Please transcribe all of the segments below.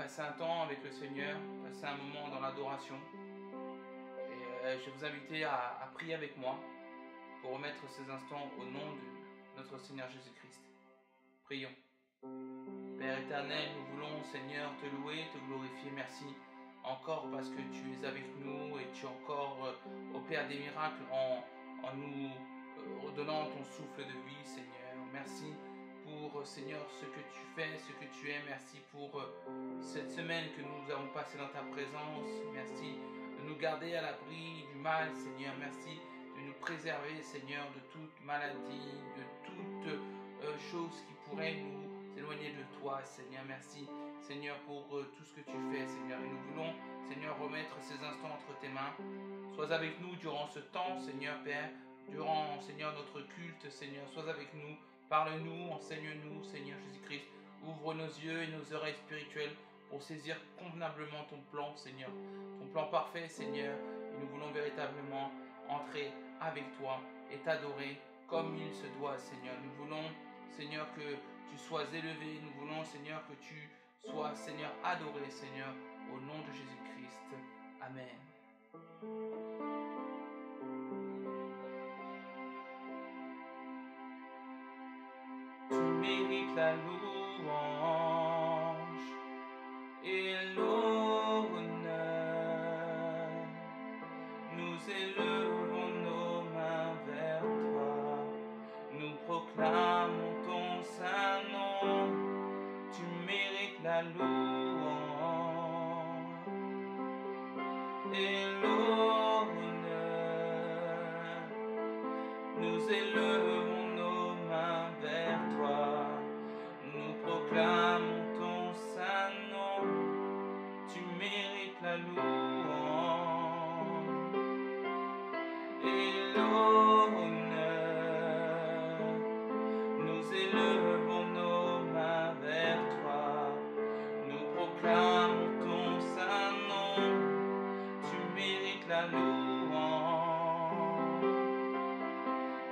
passer un temps avec le Seigneur, passer un moment dans l'adoration. Et je vais vous inviter à prier avec moi pour remettre ces instants au nom de notre Seigneur Jésus-Christ. Prions. Père éternel, nous voulons, Seigneur, te louer, te glorifier. Merci encore parce que tu es avec nous et tu encore opères des miracles en nous redonnant ton souffle de vie, Seigneur. Merci pour, Seigneur, ce que tu fais, ce que tu es. Merci pour cette semaine que nous avons passée dans ta présence. Merci de nous garder à l'abri du mal, Seigneur. Merci de nous préserver, Seigneur, de toute maladie, de toute chose qui pourrait nous éloigner de toi, Seigneur. Merci, Seigneur, pour tout ce que tu fais, Seigneur. Et nous voulons, Seigneur, remettre ces instants entre tes mains. Sois avec nous durant ce temps, Seigneur, Père, durant, Seigneur, notre culte, Seigneur. Sois avec nous, parle-nous, enseigne-nous, Seigneur Jésus-Christ. Ouvre nos yeux et nos oreilles spirituelles pour saisir convenablement ton plan, Seigneur. Ton plan parfait, Seigneur. Et nous voulons véritablement entrer avec toi et t'adorer comme il se doit, Seigneur. Nous voulons, Seigneur, que tu sois élevé. Nous voulons, Seigneur, que tu sois, Seigneur, adoré, Seigneur, au nom de Jésus-Christ. Amen. Tu mérites la louange et l'honneur. Nous élevons nos mains vers toi. Nous proclamons ton saint nom. Tu mérites la louange et l'honneur. Nous élevons nos mains vers toi. Nous proclamons ton saint nom. Tu mérites la louange et l'honneur. Nous élevons nos mains vers toi. Nous proclamons ton saint nom. Tu mérites la louange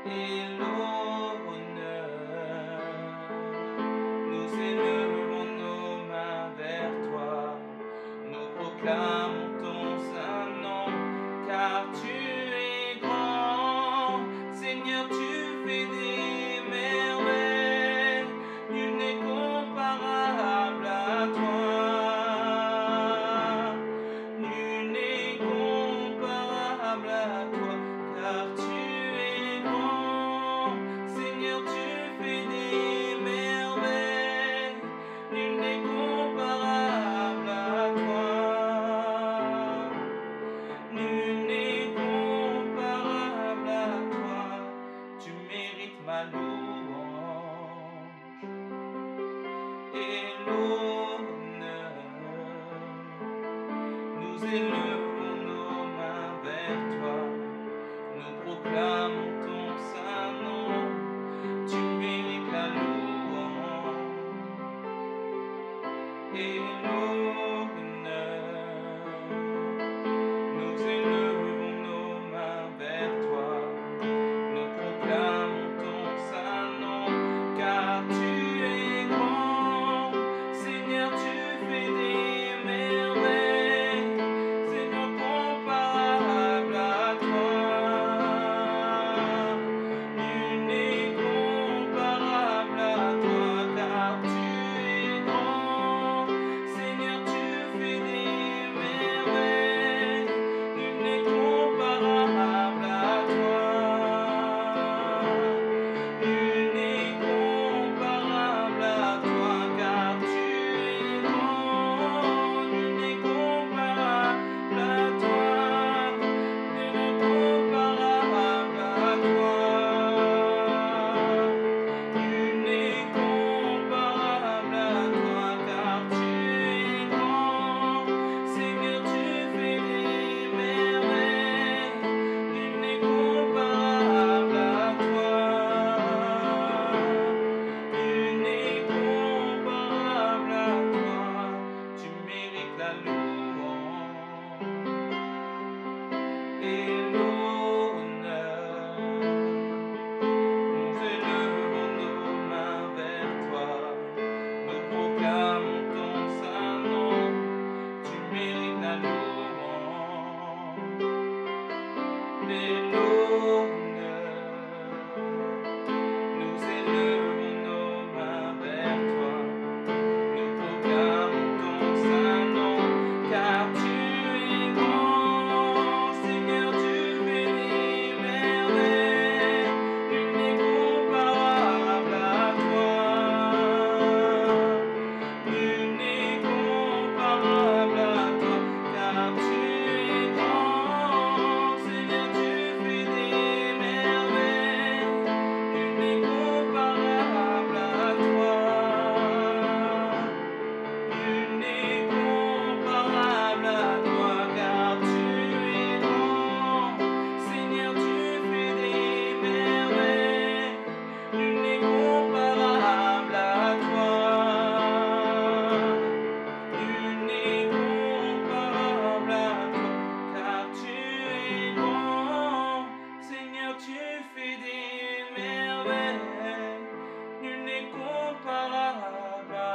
et l'honneur. Nous élevons nos mains vers toi. Nous proclamons ton saint nom, car tu es grand. Seigneur, tu fais des merveilles. Nul n'est comparable à toi. Nul n'est comparable à toi, car tu es grand. Seigneur, tu fais des merveilles. Nul n'est comparable à toi. Nul n'est comparable à toi. Tu mérites ma louange et l'honneur. Nous élevons nos mains vers toi. Nous proclamons ton saint nom. Tu mérites la louange et l'honneur. Nous élevons nos mains vers toi. Nous proclamons ton saint nom, car tu es grand. Seigneur, tu fais des merveilles. Seigneur, comparable à toi. Nul n'est comparable à toi, car tu es grand.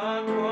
Combien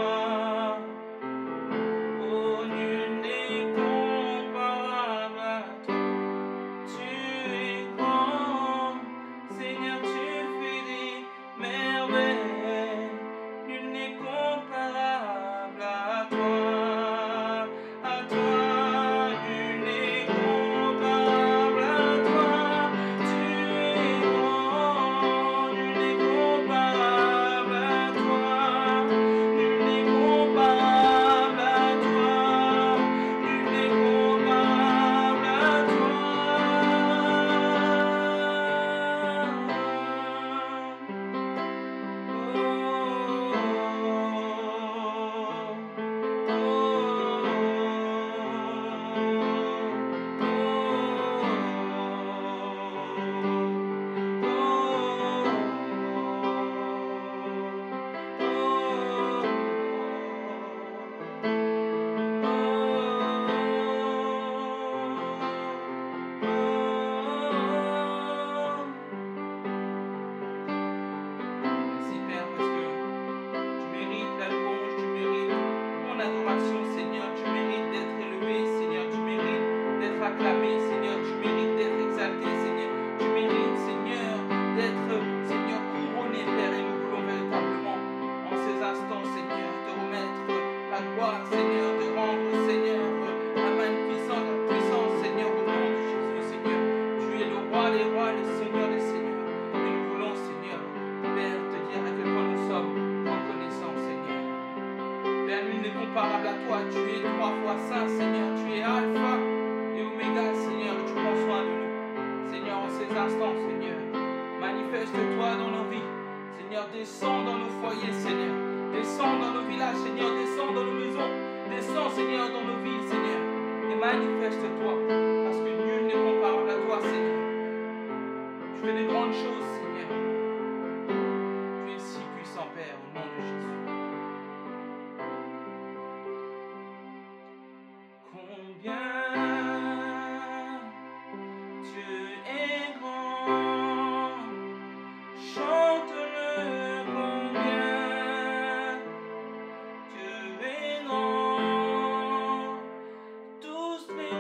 tu es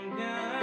grand.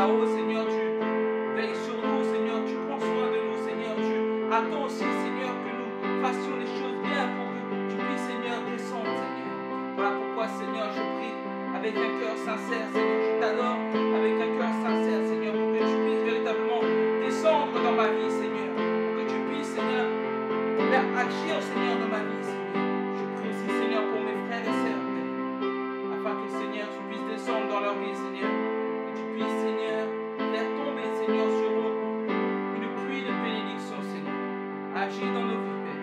là-haut, Seigneur, tu veilles sur nous, Seigneur, tu prends soin de nous, Seigneur, tu attends aussi, Seigneur, que nous fassions les choses bien pour que tu puisses, Seigneur, descendre, Seigneur. Voilà pourquoi, Seigneur, je prie avec un cœur sincère, Seigneur, je t'adore avec un cœur sincère, Seigneur, pour que tu puisses véritablement descendre dans ma vie, Seigneur, pour que tu puisses, Seigneur, faire agir, Seigneur, dans ma vie, Seigneur. Je prie aussi, Seigneur, pour mes frères et sœurs, Père, afin que, Seigneur, tu puisses descendre dans leur vie, Seigneur, que tu puisses, Seigneur, faire tomber, Seigneur, sur eux une pluie de bénédiction, Seigneur. Agis dans nos vies, Père,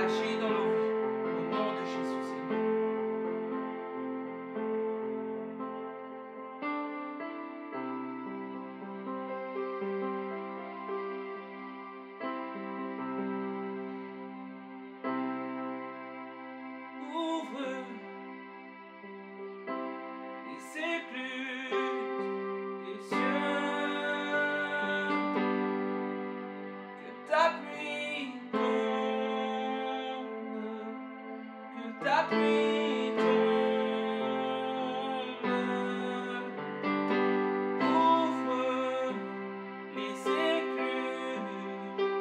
agis dans nos vies, au nom de Jésus, Seigneur. Ouvre les écluses des cieux, que ta pluie tombe, que ta pluie tombe. Ouvre les écluses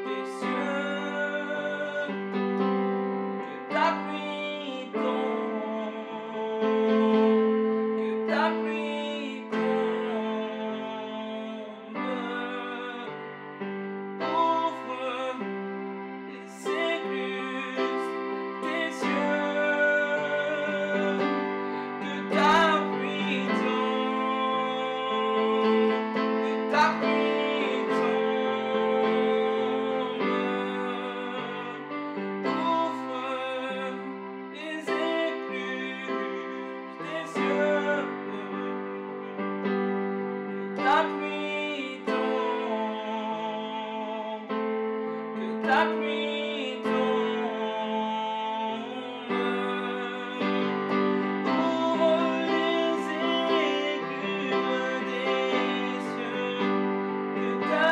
des cieux, que ta pluie tombe, que ta pluie tombe. Ouvre les écluses des cieux, que ta pluie tombe, que ta pluie tombe. Ouvre les écluses des cieux, que ta pluie tombe, que ta pluie tombe. Ouvre les écluses des cieux, que ta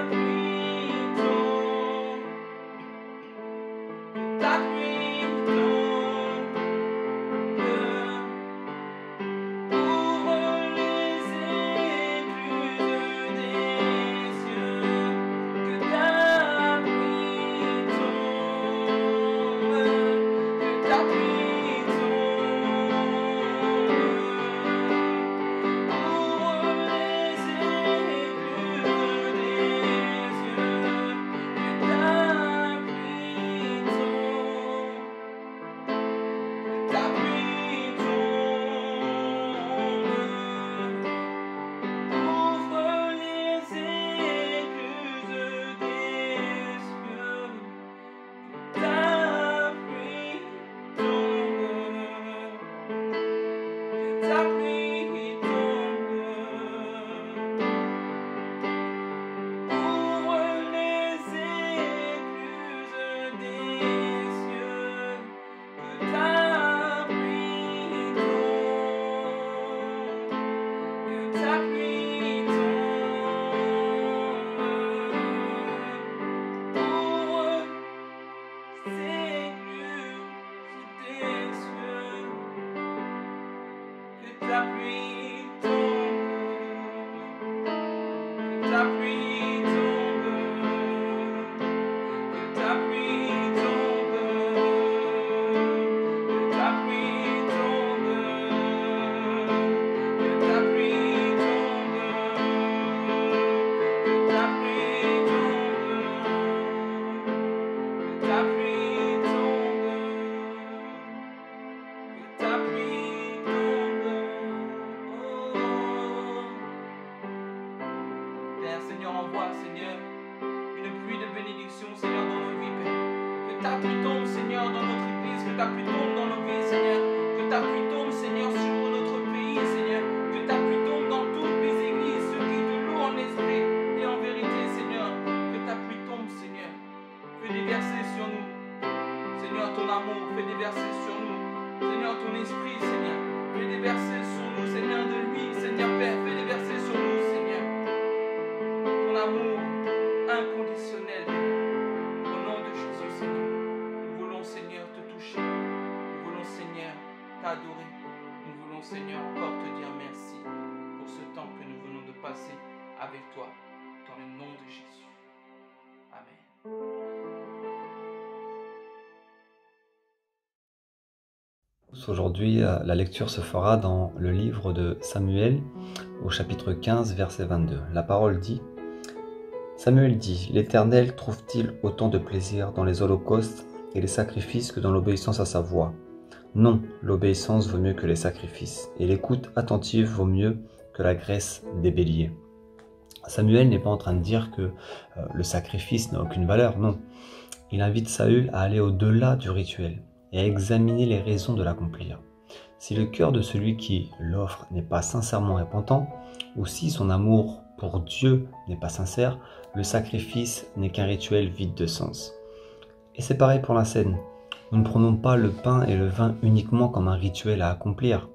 pluie tombe, que ta pluie tombe. Ouvre les écluses des cieux, que ta pluie tombe, que ta pluie tombe. Ouvre les écluses des cieux, que ta pluie tombe, que ta pluie tombe. Ouvre les écluses des cieux, que ta pluie tombe, que ta pluie tombe. Ouvre les écluses des cieux, que ta pluie tombe, que ta pluie tombe. Ouvre ces écluses des cieux, que ta pluie tombe, que ta pluie tombe, que ta pluie tombe, que ta pluie tombe, que ta pluie tombe, que ta pluie tombe, que ta pluie tombe, que ta pluie tombe. Oh. Père, Seigneur, envoie, Seigneur, une pluie de bénédiction, Seigneur, dans nos vies, Père. Que ta pluie tombe, Seigneur, dans notre église, que ta pluie tombe dans nos vies, Seigneur. Que ta pluie tombe, Seigneur, sur notre pays, Seigneur. Que ta pluie tombe dans toutes les églises, ceux qui te louent en esprit et en vérité, Seigneur. Que ta pluie tombe, Seigneur. Fais déverser sur nous, Seigneur, ton amour. Fais déverser sur nous, Seigneur, ton esprit, Seigneur. Fais déverser sur nous, Seigneur, de l'huile, Seigneur, Père. Fais déverser sur nous, Seigneur, ton amour inconditionnel, Père. Au nom de Jésus, Seigneur, nous voulons, Seigneur, te toucher. Nous voulons, Seigneur, t'adorer. Nous voulons passer avec toi, dans le nom de Jésus. Amen. Aujourd'hui, la lecture se fera dans le livre de Samuel, au chapitre 15, verset 22. La parole dit: Samuel dit: L'Éternel trouve-t-il autant de plaisir dans les holocaustes et les sacrifices que dans l'obéissance à sa voix? Non, l'obéissance vaut mieux que les sacrifices, et l'écoute attentive vaut mieux que la graisse des béliers. Samuel n'est pas en train de dire que le sacrifice n'a aucune valeur, non. Il invite Saül à aller au-delà du rituel et à examiner les raisons de l'accomplir. Si le cœur de celui qui l'offre n'est pas sincèrement repentant, ou si son amour pour Dieu n'est pas sincère, le sacrifice n'est qu'un rituel vide de sens. Et c'est pareil pour la scène. Nous ne prenons pas le pain et le vin uniquement comme un rituel à accomplir,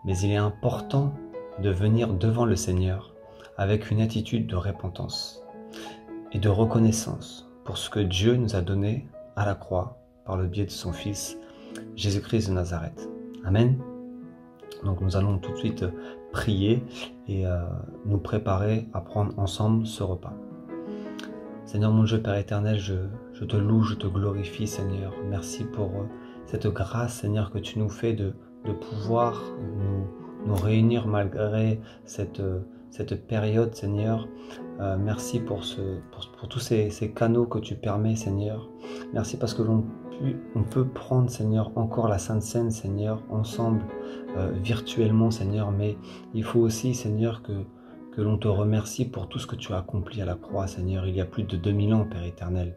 mais il est important de venir devant le Seigneur avec une attitude de repentance et de reconnaissance pour ce que Dieu nous a donné à la croix par le biais de son Fils, Jésus-Christ de Nazareth. Amen. Donc nous allons tout de suite prier et nous préparer à prendre ensemble ce repas. Seigneur mon Dieu, Père éternel, je te loue, je te glorifie, Seigneur. Merci pour cette grâce, Seigneur, que tu nous fais de pouvoir nous réunir malgré cette période, Seigneur. Merci pour tous ces canaux que tu permets, Seigneur. Merci parce que on peut prendre, Seigneur, encore la Sainte Seine, Seigneur, ensemble, virtuellement, Seigneur. Mais il faut aussi, Seigneur, que l'on te remercie pour tout ce que tu as accompli à la croix, Seigneur, il y a plus de 2000 ans, Père éternel.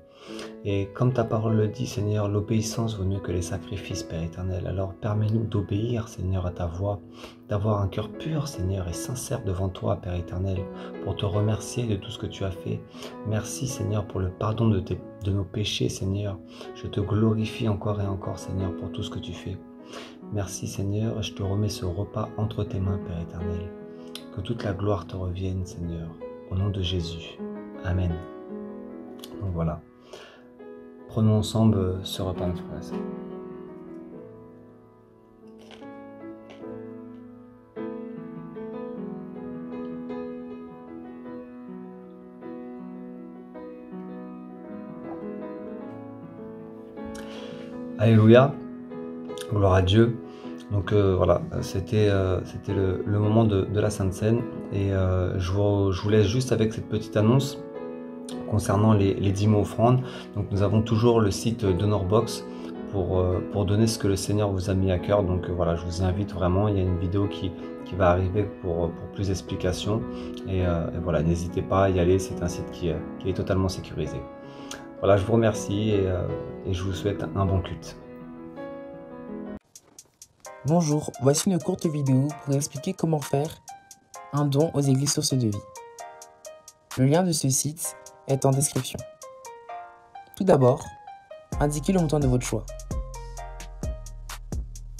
Et comme ta parole le dit, Seigneur, l'obéissance vaut mieux que les sacrifices, Père éternel. Alors permets-nous d'obéir, Seigneur, à ta voix, d'avoir un cœur pur, Seigneur, et sincère devant toi, Père éternel, pour te remercier de tout ce que tu as fait. Merci, Seigneur, pour le pardon de nos péchés, Seigneur. Je te glorifie encore et encore, Seigneur, pour tout ce que tu fais. Merci, Seigneur, et je te remets ce repas entre tes mains, Père éternel. Que toute la gloire te revienne, Seigneur, au nom de Jésus. Amen. Donc voilà. Prenons ensemble ce repas, notre frère et sœur. Alléluia. Gloire à Dieu. Donc voilà, c'était le moment de la Sainte Seine et je vous laisse juste avec cette petite annonce concernant les dîmes offrandes. Donc nous avons toujours le site Donorbox pour donner ce que le Seigneur vous a mis à cœur. Donc voilà, je vous invite vraiment, il y a une vidéo qui va arriver pour plus d'explications et voilà, n'hésitez pas à y aller, c'est un site qui est totalement sécurisé. Voilà, je vous remercie et je vous souhaite un bon culte. Bonjour, voici une courte vidéo pour expliquer comment faire un don aux églises sources de vie. Le lien de ce site est en description. Tout d'abord, indiquez le montant de votre choix.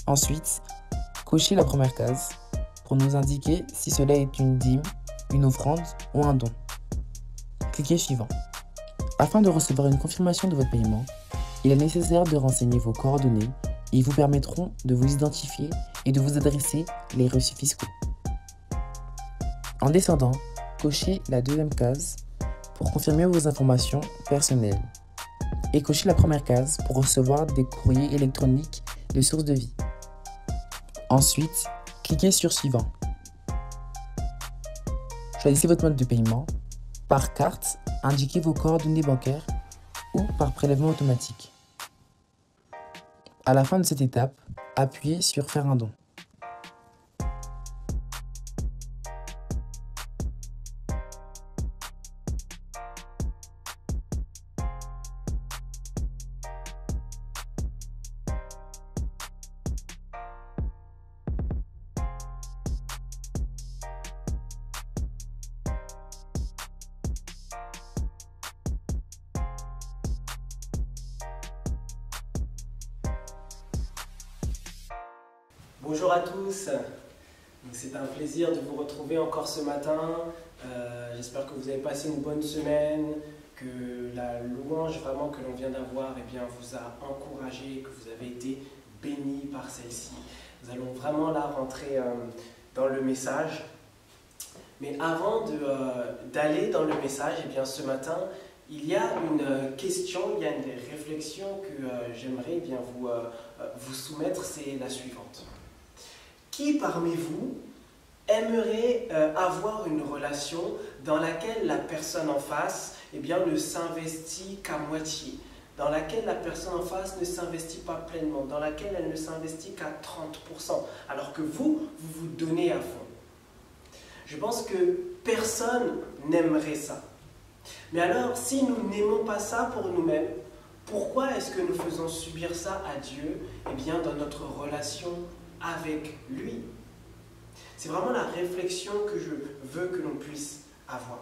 Ensuite, cochez la première case pour nous indiquer si cela est une dîme, une offrande ou un don. Cliquez suivant. Afin de recevoir une confirmation de votre paiement, il est nécessaire de renseigner vos coordonnées. Ils vous permettront de vous identifier et de vous adresser les reçus fiscaux. En descendant, cochez la deuxième case pour confirmer vos informations personnelles et cochez la première case pour recevoir des courriers électroniques de source de vie. Ensuite, cliquez sur Suivant. Choisissez votre mode de paiement. Par carte, indiquez vos coordonnées bancaires ou par prélèvement automatique. À la fin de cette étape, appuyez sur Faire un don. Bonjour à tous, c'est un plaisir de vous retrouver encore ce matin. J'espère que vous avez passé une bonne semaine, que la louange vraiment que l'on vient d'avoir vous a encouragé, que vous avez été bénis par celle-ci. Nous allons vraiment là rentrer dans le message. Mais avant d'aller dans le message, eh bien, ce matin, il y a une question, il y a une réflexion que j'aimerais bien vous soumettre, c'est la suivante. Qui parmi vous aimerait avoir une relation dans laquelle la personne en face eh bien, ne s'investit qu'à moitié, dans laquelle la personne en face ne s'investit pas pleinement, dans laquelle elle ne s'investit qu'à 30%, alors que vous vous donnez à fond? Je pense que personne n'aimerait ça. Mais alors, si nous n'aimons pas ça pour nous-mêmes, pourquoi est-ce que nous faisons subir ça à Dieu, eh bien, dans notre relation avec lui? C'est vraiment la réflexion que je veux que l'on puisse avoir.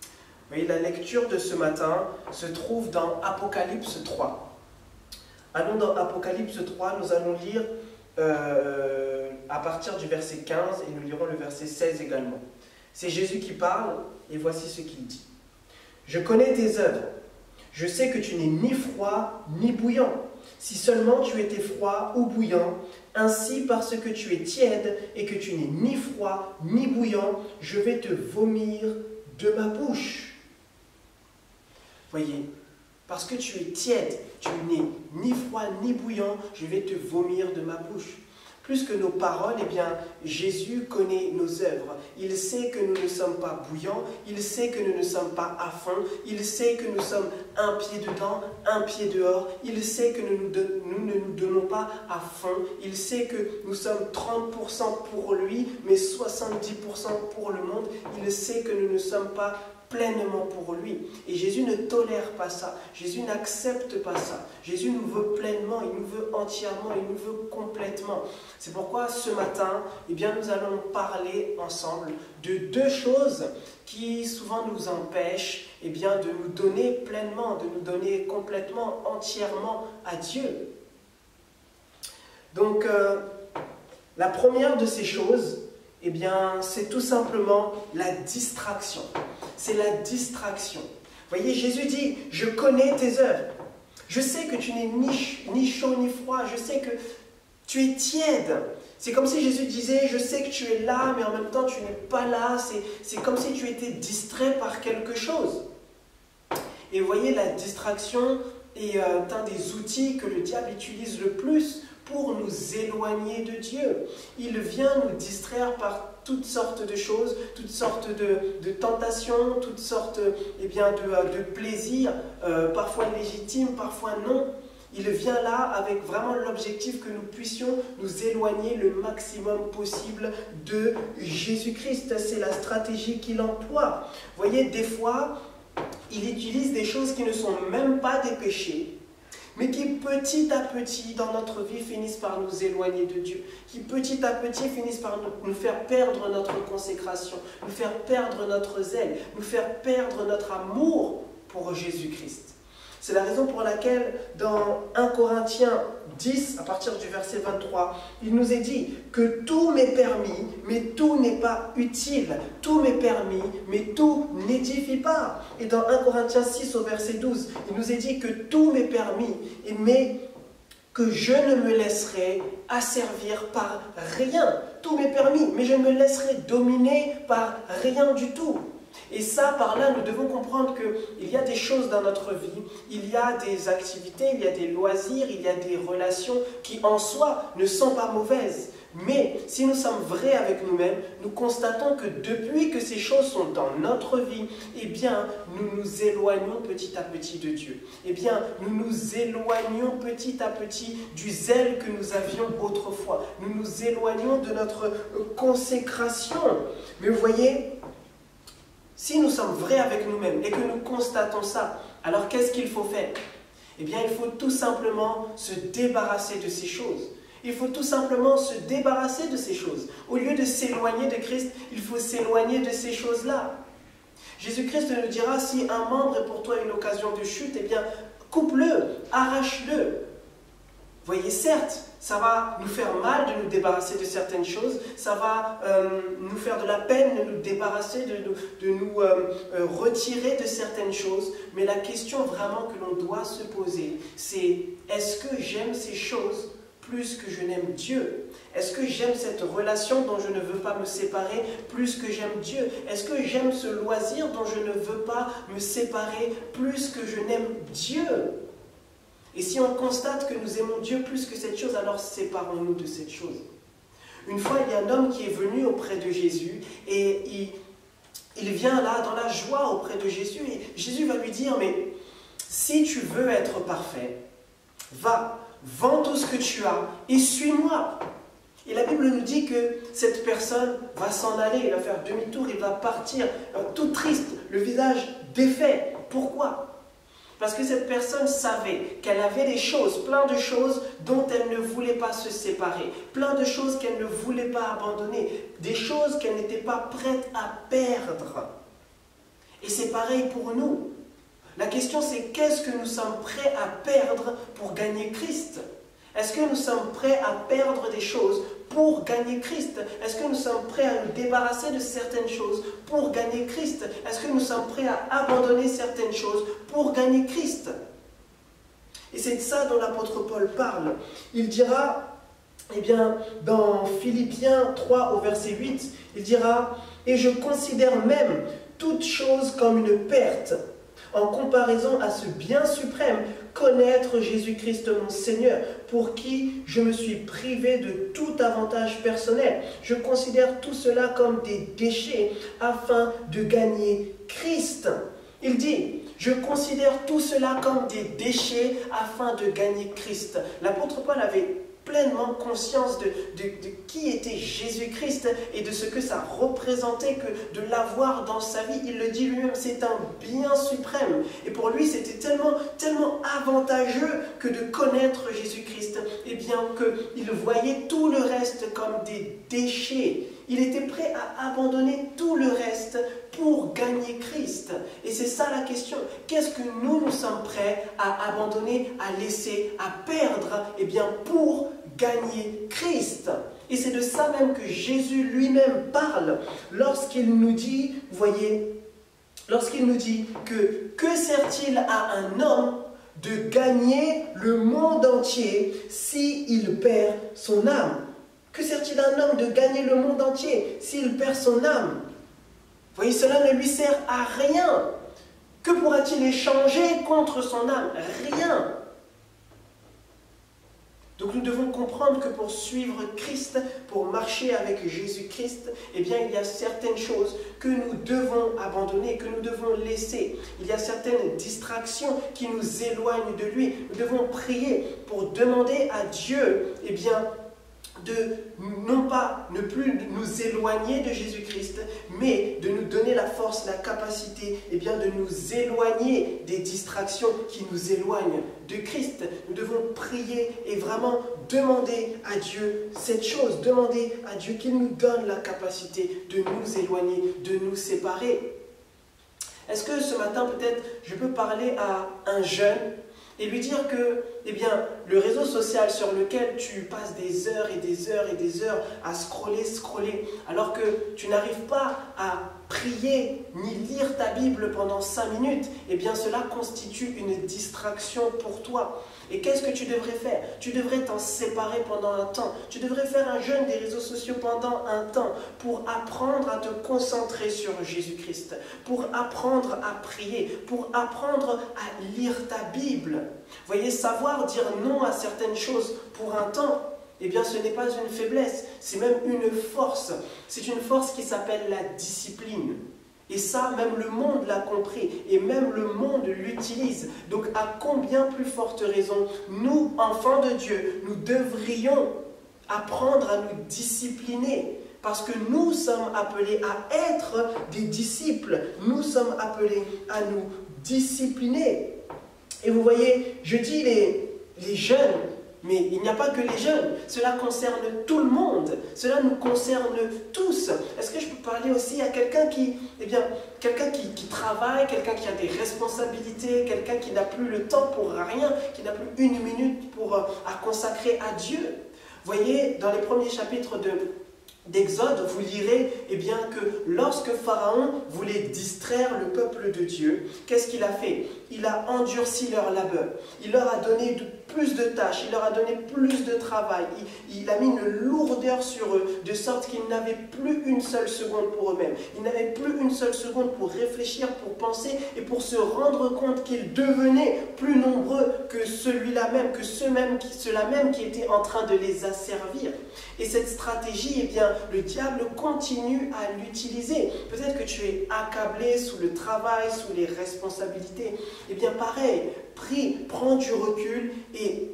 Vous voyez, la lecture de ce matin se trouve dans Apocalypse 3. Allons dans Apocalypse 3, nous allons lire à partir du verset 15 et nous lirons le verset 16 également. C'est Jésus qui parle et voici ce qu'il dit. « Je connais tes œuvres. Je sais que tu n'es ni froid ni bouillant. Si seulement tu étais froid ou bouillant, ainsi parce que tu es tiède et que tu n'es ni froid ni bouillant, je vais te vomir de ma bouche. » Voyez, parce que tu es tiède, tu n'es ni froid ni bouillant, je vais te vomir de ma bouche. Plus que nos paroles, eh bien, Jésus connaît nos œuvres. Il sait que nous ne sommes pas bouillants, il sait que nous ne sommes pas à fond, il sait que nous sommes un pied dedans, un pied dehors, il sait que nous ne nous donnons pas à fond, il sait que nous sommes 30% pour lui, mais 70% pour le monde, il sait que nous ne sommes pas pleinement pour lui. Et Jésus ne tolère pas ça. Jésus n'accepte pas ça. Jésus nous veut pleinement, il nous veut entièrement, il nous veut complètement. C'est pourquoi ce matin, eh bien, nous allons parler ensemble de deux choses qui souvent nous empêchent eh bien, de nous donner pleinement, de nous donner complètement, entièrement à Dieu. Donc, la première de ces choses, eh bien, c'est tout simplement la distraction. C'est la distraction. Vous voyez, Jésus dit, je connais tes œuvres. Je sais que tu n'es ni chaud ni froid. Je sais que tu es tiède. C'est comme si Jésus disait, je sais que tu es là, mais en même temps, tu n'es pas là. C'est comme si tu étais distrait par quelque chose. Et vous voyez, la distraction est un des outils que le diable utilise le plus pour nous éloigner de Dieu. Il vient nous distraire par toutes sortes de choses, toutes sortes de tentations, toutes sortes eh bien, de plaisirs, parfois légitimes, parfois non. Il vient là avec vraiment l'objectif que nous puissions nous éloigner le maximum possible de Jésus-Christ. C'est la stratégie qu'il emploie. Vous voyez, des fois, il utilise des choses qui ne sont même pas des péchés, mais qui petit à petit dans notre vie finissent par nous éloigner de Dieu, qui petit à petit finissent par nous faire perdre notre consécration, nous faire perdre notre zèle, nous faire perdre notre amour pour Jésus-Christ. C'est la raison pour laquelle dans 1 Corinthiens 10, à partir du verset 23, il nous est dit que tout m'est permis, mais tout n'est pas utile. Tout m'est permis, mais tout n'édifie pas. Et dans 1 Corinthiens 6, au verset 12, il nous est dit que tout m'est permis, mais que je ne me laisserai asservir par rien. Tout m'est permis, mais je ne me laisserai dominer par rien du tout. Et ça, par là, nous devons comprendre qu'il y a des choses dans notre vie, il y a des activités, il y a des loisirs, il y a des relations qui en soi ne sont pas mauvaises. Mais si nous sommes vrais avec nous-mêmes, nous constatons que depuis que ces choses sont dans notre vie, eh bien, nous nous éloignons petit à petit de Dieu. Eh bien, nous nous éloignons petit à petit du zèle que nous avions autrefois. Nous nous éloignons de notre consécration. Mais vous voyez, si nous sommes vrais avec nous-mêmes et que nous constatons ça, alors qu'est-ce qu'il faut faire? Eh bien, il faut tout simplement se débarrasser de ces choses. Il faut tout simplement se débarrasser de ces choses. Au lieu de s'éloigner de Christ, il faut s'éloigner de ces choses-là. Jésus-Christ nous dira, si un membre est pour toi une occasion de chute, eh bien, coupe-le, arrache-le. Voyez, certes, ça va nous faire mal de nous débarrasser de certaines choses, ça va nous faire de la peine de nous débarrasser, de nous retirer de certaines choses, mais la question vraiment que l'on doit se poser, c'est est-ce que j'aime ces choses plus que je n'aime Dieu? Est-ce que j'aime cette relation dont je ne veux pas me séparer plus que j'aime Dieu? Est-ce que j'aime ce loisir dont je ne veux pas me séparer plus que je n'aime Dieu? Et si on constate que nous aimons Dieu plus que cette chose, alors séparons-nous de cette chose. Une fois, il y a un homme qui est venu auprès de Jésus et il vient là dans la joie auprès de Jésus et Jésus va lui dire, mais si tu veux être parfait, va, vends tout ce que tu as et suis-moi. Et la Bible nous dit que cette personne va s'en aller, il va faire demi-tour, il va partir tout triste, le visage défait. Pourquoi ? Parce que cette personne savait qu'elle avait des choses, plein de choses dont elle ne voulait pas se séparer, plein de choses qu'elle ne voulait pas abandonner, des choses qu'elle n'était pas prête à perdre. Et c'est pareil pour nous. La question c'est qu'est-ce que nous sommes prêts à perdre pour gagner Christ? Est-ce que nous sommes prêts à perdre des choses pour gagner Christ? Est-ce que nous sommes prêts à nous débarrasser de certaines choses pour gagner Christ? Est-ce que nous sommes prêts à abandonner certaines choses pour gagner Christ? Et c'est de ça dont l'apôtre Paul parle. Il dira, eh bien, dans Philippiens 3 au verset 8, il dira « Et je considère même toute chose comme une perte, en comparaison à ce bien suprême, connaître Jésus-Christ mon Seigneur, pour qui je me suis privé de tout avantage personnel. Je considère tout cela comme des déchets afin de gagner Christ. » Il dit, je considère tout cela comme des déchets afin de gagner Christ. L'apôtre Paul avait pleinement conscience de qui était Jésus-Christ et de ce que ça représentait que de l'avoir dans sa vie. Il le dit lui-même, c'est un bien suprême. Et pour lui, c'était tellement avantageux que de connaître Jésus-Christ, et bien qu'il voyait tout le reste comme des déchets. Il était prêt à abandonner tout le reste pour gagner Christ. Et c'est ça la question. Qu'est-ce que nous sommes prêts à abandonner, à laisser, à perdre, eh bien pour gagner Christ? Et c'est de ça même que Jésus lui-même parle lorsqu'il nous dit, vous voyez, lorsqu'il nous dit que sert-il à un homme de gagner le monde entier s'il perd son âme? Que sert-il à un homme de gagner le monde entier s'il perd son âme? Vous voyez, cela ne lui sert à rien. Que pourra-t-il échanger contre son âme? Rien. Donc nous devons comprendre que pour suivre Christ, pour marcher avec Jésus-Christ, eh bien il y a certaines choses que nous devons abandonner, que nous devons laisser. Il y a certaines distractions qui nous éloignent de lui. Nous devons prier pour demander à Dieu, eh bien, de non pas ne plus nous éloigner de Jésus-Christ, mais de nous donner la force, la capacité, eh bien, de nous éloigner des distractions qui nous éloignent de Christ. Nous devons prier et vraiment demander à Dieu cette chose, demander à Dieu qu'il nous donne la capacité de nous éloigner, de nous séparer. Est-ce que ce matin, peut-être, je peux parler à un jeune et lui dire que, eh bien, le réseau social sur lequel tu passes des heures et des heures et des heures à scroller, alors que tu n'arrives pas à prier ni lire ta Bible pendant 5 minutes, eh bien, cela constitue une distraction pour toi. Et qu'est-ce que tu devrais faire? Tu devrais t'en séparer pendant un temps. Tu devrais faire un jeûne des réseaux sociaux pendant un temps pour apprendre à te concentrer sur Jésus-Christ, pour apprendre à prier, pour apprendre à lire ta Bible. Voyez, savoir dire non à certaines choses pour un temps, eh bien ce n'est pas une faiblesse, c'est même une force. C'est une force qui s'appelle la discipline. Et ça, même le monde l'a compris, et même le monde l'utilise. Donc à combien plus forte raison, nous, enfants de Dieu, nous devrions apprendre à nous discipliner. Parce que nous sommes appelés à être des disciples. Nous sommes appelés à nous discipliner. Et vous voyez, je dis les jeunes, mais il n'y a pas que les jeunes, cela concerne tout le monde, cela nous concerne tous. Est-ce que je peux parler aussi à quelqu'un qui travaille, quelqu'un qui a des responsabilités, quelqu'un qui n'a plus le temps pour rien, qui n'a plus une minute à consacrer à Dieu? Vous voyez, dans les premiers chapitres d'Exode, vous lirez que lorsque Pharaon voulait distraire le peuple de Dieu, qu'est-ce qu'il a fait? Il a endurci leur labeur, il leur a donné plus de tâches, il leur a donné plus de travail, il a mis une lourdeur sur eux, de sorte qu'ils n'avaient plus une seule seconde pour eux-mêmes. Ils n'avaient plus une seule seconde pour réfléchir, pour penser et pour se rendre compte qu'ils devenaient plus nombreux que ceux-là même qui étaient en train de les asservir. Et cette stratégie, le diable continue à l'utiliser. Peut-être que tu es accablé sous le travail, sous les responsabilités. Pareil, prie, prends du recul et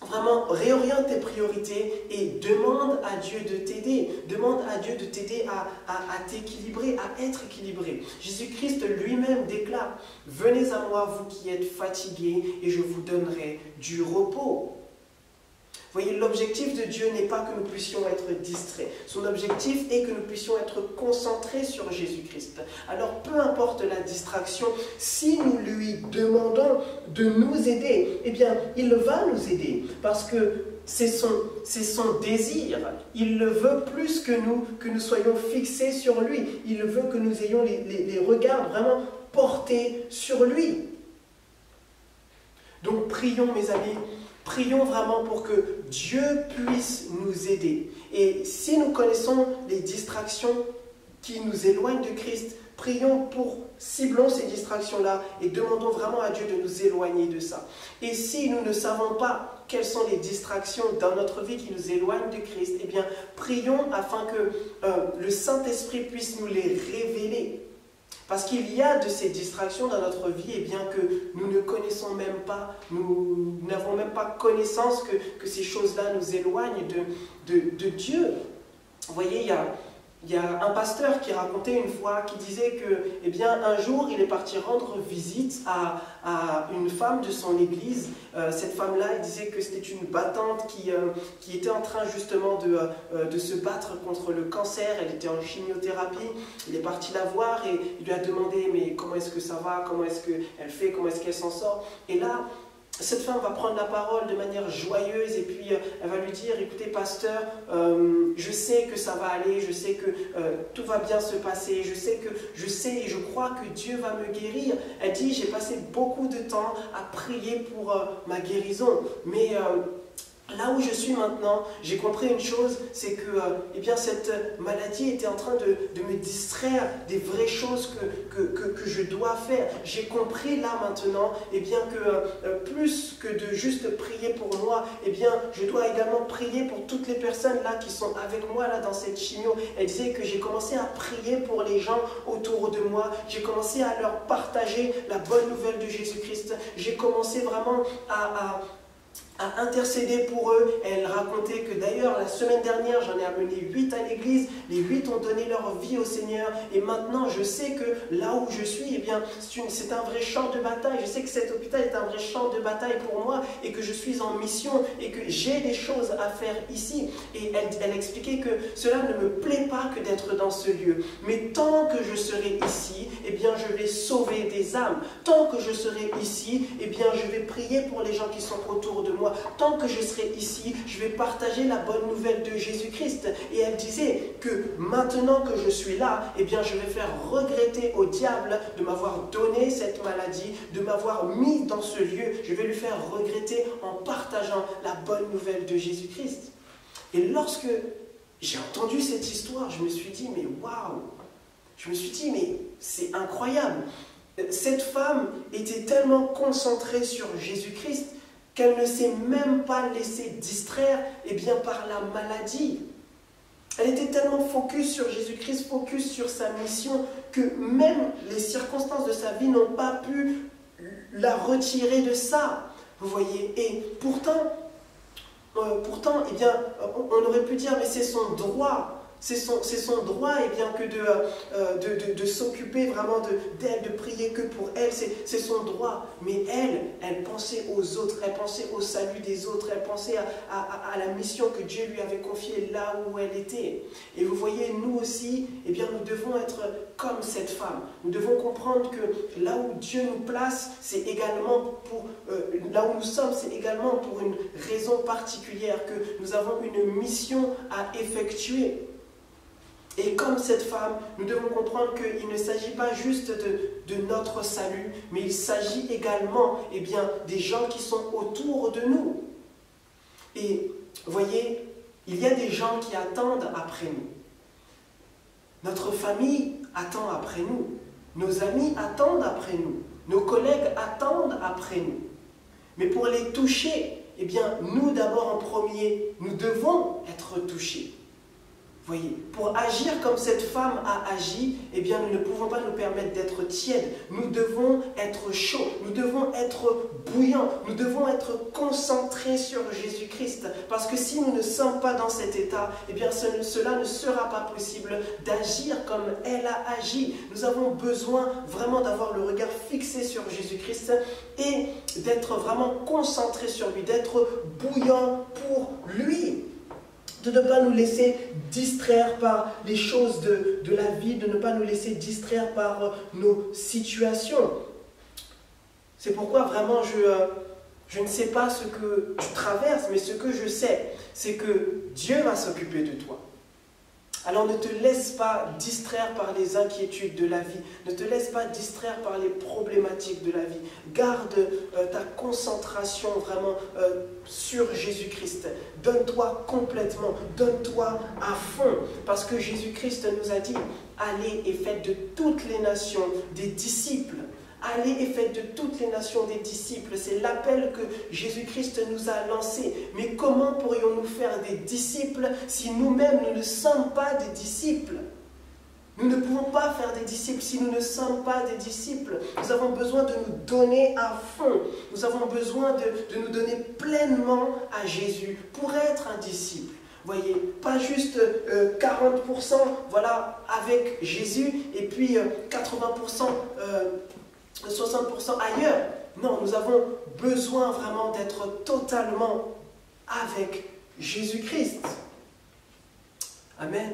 vraiment réoriente tes priorités et demande à Dieu de t'aider. Demande à Dieu de t'aider à t'équilibrer, à être équilibré. Jésus-Christ lui-même déclare: « Venez à moi, vous qui êtes fatigués, et je vous donnerai du repos. » Vous voyez, l'objectif de Dieu n'est pas que nous puissions être distraits. Son objectif est que nous puissions être concentrés sur Jésus-Christ. Alors, peu importe la distraction, si nous lui demandons de nous aider, il va nous aider. Parce que c'est son désir. Il le veut plus que nous soyons fixés sur lui. Il veut que nous ayons les regards vraiment portés sur lui. Donc, prions, mes amis. Prions vraiment pour que Dieu puisse nous aider. Et si nous connaissons les distractions qui nous éloignent de Christ, ciblons ces distractions-là et demandons vraiment à Dieu de nous éloigner de ça. Et si nous ne savons pas quelles sont les distractions dans notre vie qui nous éloignent de Christ, prions afin que le Saint-Esprit puisse nous les révéler. Parce qu'il y a de ces distractions dans notre vie que nous ne connaissons même pas, nous n'avons même pas connaissance que ces choses-là nous éloignent de Dieu. Vous voyez, il y a un pasteur qui racontait une fois, qui disait que, un jour, il est parti rendre visite à une femme de son église. Cette femme-là, il disait que c'était une battante qui était en train justement de se battre contre le cancer. Elle était en chimiothérapie. Il est parti la voir et il lui a demandé: mais comment est-ce que ça va? Comment est-ce qu'elle fait? Comment est-ce qu'elle s'en sort? Et là, cette femme va prendre la parole de manière joyeuse et puis elle va lui dire: écoutez pasteur, je sais que ça va aller, je sais que tout va bien se passer, je sais et je crois que Dieu va me guérir. Elle dit: j'ai passé beaucoup de temps à prier pour ma guérison, mais là où je suis maintenant, j'ai compris une chose, c'est que cette maladie était en train de me distraire des vraies choses que je dois faire. J'ai compris là maintenant que plus que de juste prier pour moi, je dois également prier pour toutes les personnes là qui sont avec moi là dans cette chimio. Elle disait que j'ai commencé à prier pour les gens autour de moi. J'ai commencé à leur partager la bonne nouvelle de Jésus-Christ. J'ai commencé vraiment à intercéder pour eux. Elle racontait que d'ailleurs la semaine dernière j'en ai amené 8 à l'église, les 8 ont donné leur vie au Seigneur et maintenant je sais que là où je suis, c'est un vrai champ de bataille. Je sais que cet hôpital est un vrai champ de bataille pour moi et que je suis en mission et que j'ai des choses à faire ici. Et elle expliquait que cela ne me plaît pas que d'être dans ce lieu, mais tant que je serai ici, je vais sauver des âmes. Tant que je serai ici, je vais prier pour les gens qui sont autour de moi. Tant que je serai ici, je vais partager la bonne nouvelle de Jésus-Christ. Et elle disait que maintenant que je suis là, je vais faire regretter au diable de m'avoir donné cette maladie, de m'avoir mis dans ce lieu. Je vais lui faire regretter en partageant la bonne nouvelle de Jésus-Christ. Et lorsque j'ai entendu cette histoire, je me suis dit: mais waouh! Je me suis dit: mais c'est incroyable. Cette femme était tellement concentrée sur Jésus-Christ qu'elle ne s'est même pas laissée distraire par la maladie. Elle était tellement focus sur Jésus-Christ, focus sur sa mission, que même les circonstances de sa vie n'ont pas pu la retirer de ça. Vous voyez? Et pourtant, on aurait pu dire: mais c'est son droit. C'est son droit que de s'occuper vraiment d'elle, de prier que pour elle, c'est son droit. Mais elle pensait aux autres, elle pensait au salut des autres, elle pensait à la mission que Dieu lui avait confiée là où elle était. Et vous voyez, nous aussi, nous devons être comme cette femme. Nous devons comprendre que là où Dieu nous place, c'est également là où nous sommes, c'est également pour une raison particulière, que nous avons une mission à effectuer. Et comme cette femme, nous devons comprendre qu'il ne s'agit pas juste de notre salut, mais il s'agit également des gens qui sont autour de nous. Et voyez, il y a des gens qui attendent après nous. Notre famille attend après nous. Nos amis attendent après nous. Nos collègues attendent après nous. Mais pour les toucher, nous d'abord en premier, nous devons être touchés. Voyez, pour agir comme cette femme a agi, nous ne pouvons pas nous permettre d'être tièdes. Nous devons être chauds, nous devons être bouillants, nous devons être concentrés sur Jésus-Christ. Parce que si nous ne sommes pas dans cet état, cela ne sera pas possible d'agir comme elle a agi. Nous avons besoin vraiment d'avoir le regard fixé sur Jésus-Christ et d'être vraiment concentrés sur lui, d'être bouillants pour lui. De ne pas nous laisser distraire par les choses de la vie, de ne pas nous laisser distraire par nos situations. C'est pourquoi vraiment je ne sais pas ce que tu traverses, mais ce que je sais, c'est que Dieu va s'occuper de toi. Alors ne te laisse pas distraire par les inquiétudes de la vie. Ne te laisse pas distraire par les problématiques de la vie. Garde ta concentration vraiment sur Jésus-Christ. Donne-toi complètement, donne-toi à fond. Parce que Jésus-Christ nous a dit, allez et faites de toutes les nations des disciples. Allez et faites de toutes les nations des disciples. C'est l'appel que Jésus-Christ nous a lancé. Mais comment pourrions-nous faire des disciples si nous-mêmes nous ne sommes pas des disciples? Nous ne pouvons pas faire des disciples si nous ne sommes pas des disciples. Nous avons besoin de nous donner à fond. Nous avons besoin de nous donner pleinement à Jésus pour être un disciple. Voyez, pas juste 40% voilà, avec Jésus et puis 80% 60% ailleurs. Non, nous avons besoin vraiment d'être totalement avec Jésus-Christ. Amen.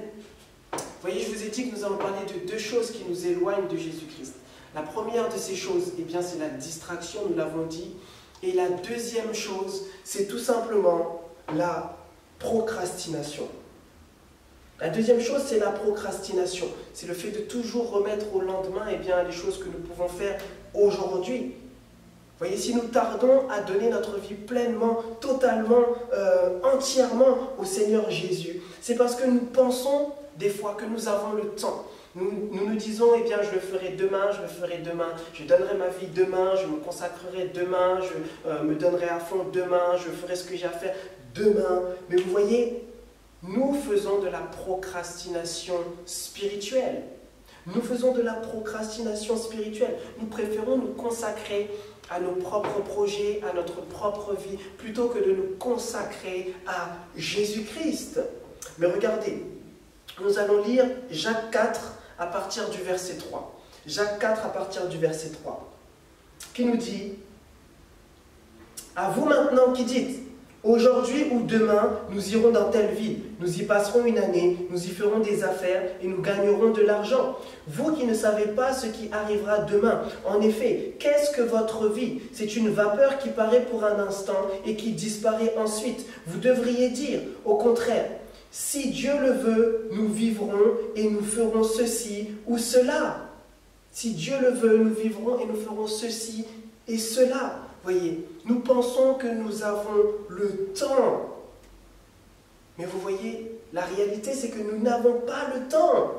Vous voyez, je vous ai dit que nous allons parler de deux choses qui nous éloignent de Jésus-Christ. La première de ces choses, c'est la distraction, nous l'avons dit. Et la deuxième chose, c'est tout simplement la procrastination. La deuxième chose, c'est la procrastination. C'est le fait de toujours remettre au lendemain les choses que nous pouvons faire aujourd'hui. Vous voyez, si nous tardons à donner notre vie pleinement, totalement, entièrement au Seigneur Jésus, c'est parce que nous pensons des fois que nous avons le temps. Nous disons, je le ferai demain, je donnerai ma vie demain, je me consacrerai demain, je me donnerai à fond demain, je ferai ce que j'ai à faire demain. Mais vous voyez, nous faisons de la procrastination spirituelle. Nous faisons de la procrastination spirituelle. Nous préférons nous consacrer à nos propres projets, à notre propre vie, plutôt que de nous consacrer à Jésus-Christ. Mais regardez, nous allons lire Jacques 4 à partir du verset 3. Jacques 4 à partir du verset 3, qui nous dit « À vous maintenant qui dites, aujourd'hui ou demain, nous irons dans telle ville, nous y passerons une année, nous y ferons des affaires et nous gagnerons de l'argent. Vous qui ne savez pas ce qui arrivera demain. En effet, qu'est-ce que votre vie? C'est une vapeur qui paraît pour un instant et qui disparaît ensuite. Vous devriez dire, au contraire, si Dieu le veut, nous vivrons et nous ferons ceci ou cela. Si Dieu le veut, nous vivrons et nous ferons ceci et cela. Voyez, nous pensons que nous avons le temps. Mais vous voyez, la réalité, c'est que nous n'avons pas le temps.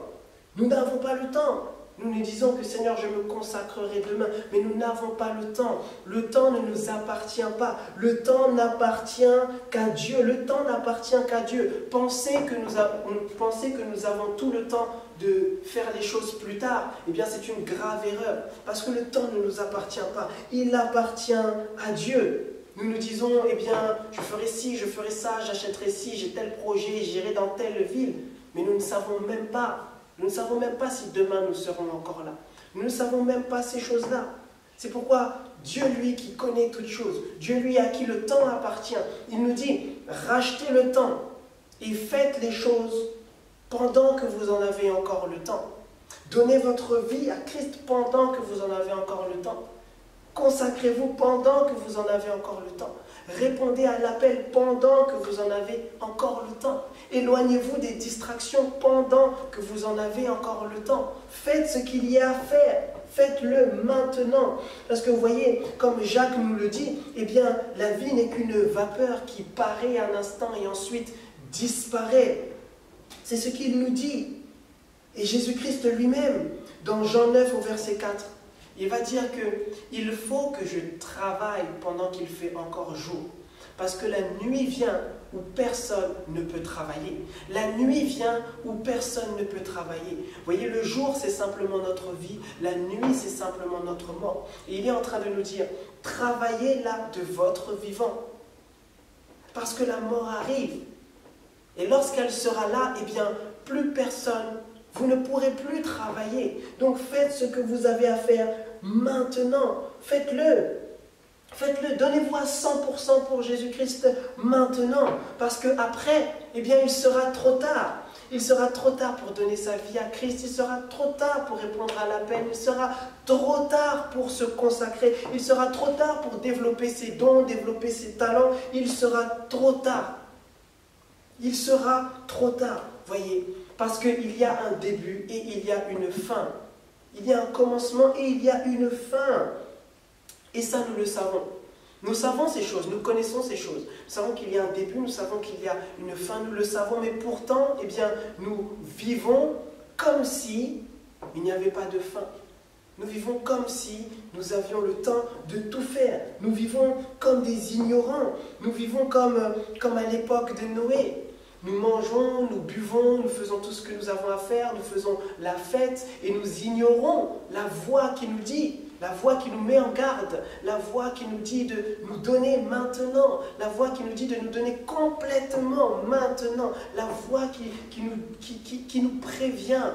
Nous n'avons pas le temps. Nous nous disons que Seigneur, je me consacrerai demain, mais nous n'avons pas le temps. Le temps ne nous appartient pas. Le temps n'appartient qu'à Dieu. Le temps n'appartient qu'à Dieu. Penser que nous avons tout le temps de faire les choses plus tard, c'est une grave erreur. Parce que le temps ne nous appartient pas. Il appartient à Dieu. Nous nous disons, je ferai ci, je ferai ça, j'achèterai ci, j'ai tel projet, j'irai dans telle ville. Mais nous ne savons même pas. Nous ne savons même pas si demain nous serons encore là. Nous ne savons même pas ces choses-là. C'est pourquoi Dieu, lui, qui connaît toutes choses, Dieu, lui, à qui le temps appartient, il nous dit, rachetez le temps et faites les choses pendant que vous en avez encore le temps. Donnez votre vie à Christ pendant que vous en avez encore le temps. Consacrez-vous pendant que vous en avez encore le temps. Répondez à l'appel pendant que vous en avez encore le temps. Éloignez-vous des distractions pendant que vous en avez encore le temps. Faites ce qu'il y a à faire. Faites-le maintenant. Parce que vous voyez, comme Jacques nous le dit, eh bien, la vie n'est qu'une vapeur qui paraît un instant et ensuite disparaît. C'est ce qu'il nous dit. Et Jésus-Christ lui-même, dans Jean 9 au verset 4, il va dire qu'il faut que je travaille pendant qu'il fait encore jour. Parce que la nuit vient où personne ne peut travailler. La nuit vient où personne ne peut travailler. Vous voyez, le jour, c'est simplement notre vie. La nuit, c'est simplement notre mort. Et il est en train de nous dire, travaillez là de votre vivant. Parce que la mort arrive. Et lorsqu'elle sera là, eh bien, plus personne, vous ne pourrez plus travailler. Donc faites ce que vous avez à faire maintenant. Faites-le. Faites-le. Donnez-vous à 100% pour Jésus-Christ maintenant. Parce qu'après, eh bien, il sera trop tard. Il sera trop tard pour donner sa vie à Christ. Il sera trop tard pour répondre à l'appel. Il sera trop tard pour se consacrer. Il sera trop tard pour développer ses dons, développer ses talents. Il sera trop tard. Il sera trop tard. Voyez, parce qu'il y a un début et il y a une fin. Il y a un commencement et il y a une fin. Et ça, nous le savons. Nous savons ces choses, nous connaissons ces choses. Nous savons qu'il y a un début, nous savons qu'il y a une fin, nous le savons. Mais pourtant, eh bien, nous vivons comme si il n'y avait pas de fin. Nous vivons comme si nous avions le temps de tout faire. Nous vivons comme des ignorants. Nous vivons comme à l'époque de Noé. Nous mangeons, nous buvons, nous faisons tout ce que nous avons à faire, nous faisons la fête et nous ignorons la voix qui nous dit, la voix qui nous met en garde, la voix qui nous dit de nous donner maintenant, la voix qui nous dit de nous donner complètement maintenant, la voix qui nous prévient.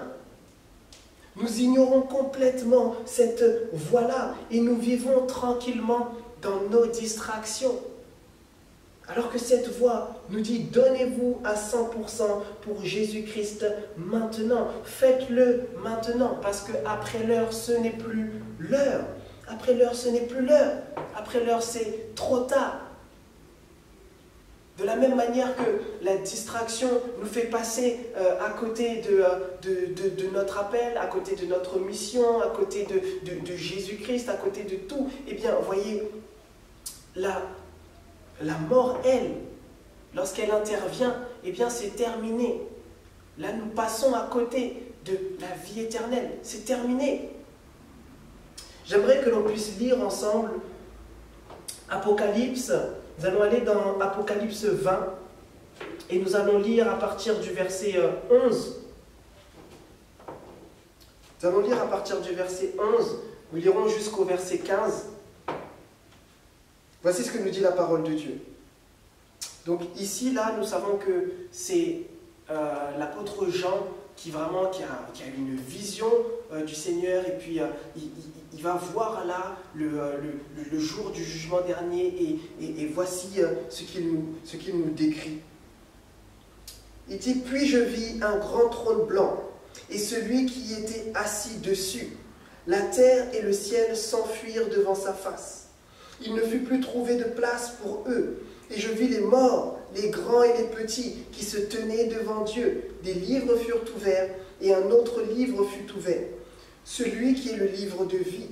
Nous ignorons complètement cette voix-là et nous vivons tranquillement dans nos distractions. Alors que cette voix nous dit, donnez-vous à 100% pour Jésus-Christ maintenant. Faites-le maintenant, parce qu'après l'heure, ce n'est plus l'heure. Après l'heure, ce n'est plus l'heure. Après l'heure, c'est trop tard. De la même manière que la distraction nous fait passer à côté de notre appel, à côté de notre mission, à côté de Jésus-Christ, à côté de tout, eh bien, voyez, la mort, elle, lorsqu'elle intervient, eh bien c'est terminé. Là, nous passons à côté de la vie éternelle. C'est terminé. J'aimerais que l'on puisse lire ensemble Apocalypse. Nous allons aller dans Apocalypse 20 et nous allons lire à partir du verset 11. Nous allons lire à partir du verset 11. Nous lirons jusqu'au verset 15. Voici ce que nous dit la parole de Dieu. Donc ici, là, nous savons que c'est l'apôtre Jean qui a une vision du Seigneur et puis il va voir là le jour du jugement dernier et voici ce qu'il nous décrit. Il dit, puis je vis un grand trône blanc et celui qui était assis dessus. La terre et le ciel s'enfuirent devant sa face. Il ne fut plus trouvé de place pour eux. Et je vis les morts, les grands et les petits, qui se tenaient devant Dieu. Des livres furent ouverts, et un autre livre fut ouvert, celui qui est le livre de vie.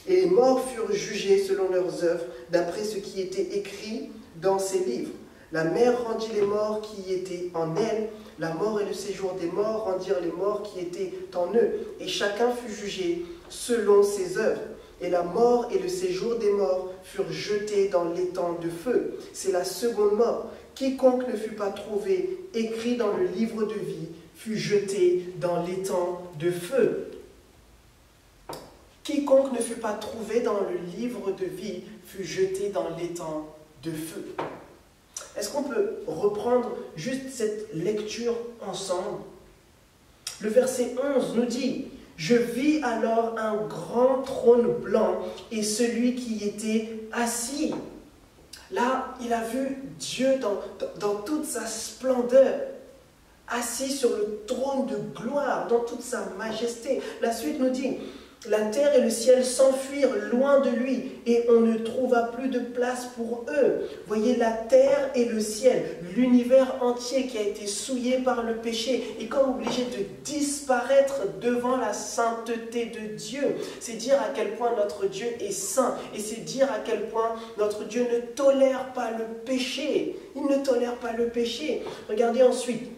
Et les morts furent jugés selon leurs œuvres, d'après ce qui était écrit dans ces livres. La mer rendit les morts qui étaient en elle, la mort et le séjour des morts rendirent les morts qui étaient en eux, et chacun fut jugé selon ses œuvres. Et la mort et le séjour des morts furent jetés dans l'étang de feu. C'est la seconde mort. Quiconque ne fut pas trouvé écrit dans le livre de vie fut jeté dans l'étang de feu. Quiconque ne fut pas trouvé dans le livre de vie fut jeté dans l'étang de feu. Est-ce qu'on peut reprendre juste cette lecture ensemble? Le verset 11 nous dit: je vis alors un grand trône blanc et celui qui y était assis. Là, il a vu Dieu dans toute sa splendeur, assis sur le trône de gloire, dans toute sa majesté. La suite nous dit, La terre et le ciel s'enfuirent loin de lui et on ne trouva plus de place pour eux. Voyez, la terre et le ciel, l'univers entier qui a été souillé par le péché est comme obligé de disparaître devant la sainteté de Dieu. C'est dire à quel point notre Dieu est saint et c'est dire à quel point notre Dieu ne tolère pas le péché. Il ne tolère pas le péché. Regardez ensuite,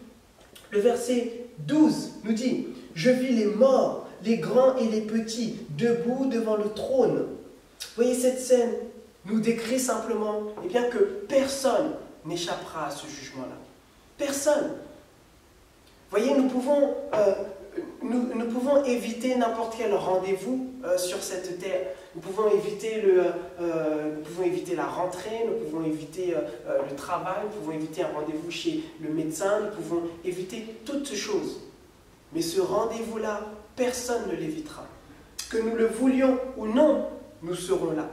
le verset 12 nous dit « Je vis les morts, les grands et les petits, debout devant le trône. » Vous voyez, cette scène nous décrit simplement bien, que personne n'échappera à ce jugement-là. Personne. Vous voyez, nous pouvons éviter n'importe quel rendez-vous sur cette terre. Nous pouvons éviter la rentrée, nous pouvons éviter le travail, nous pouvons éviter un rendez-vous chez le médecin, nous pouvons éviter toutes choses. Mais ce rendez-vous-là, personne ne l'évitera. Que nous le voulions ou non, nous serons là.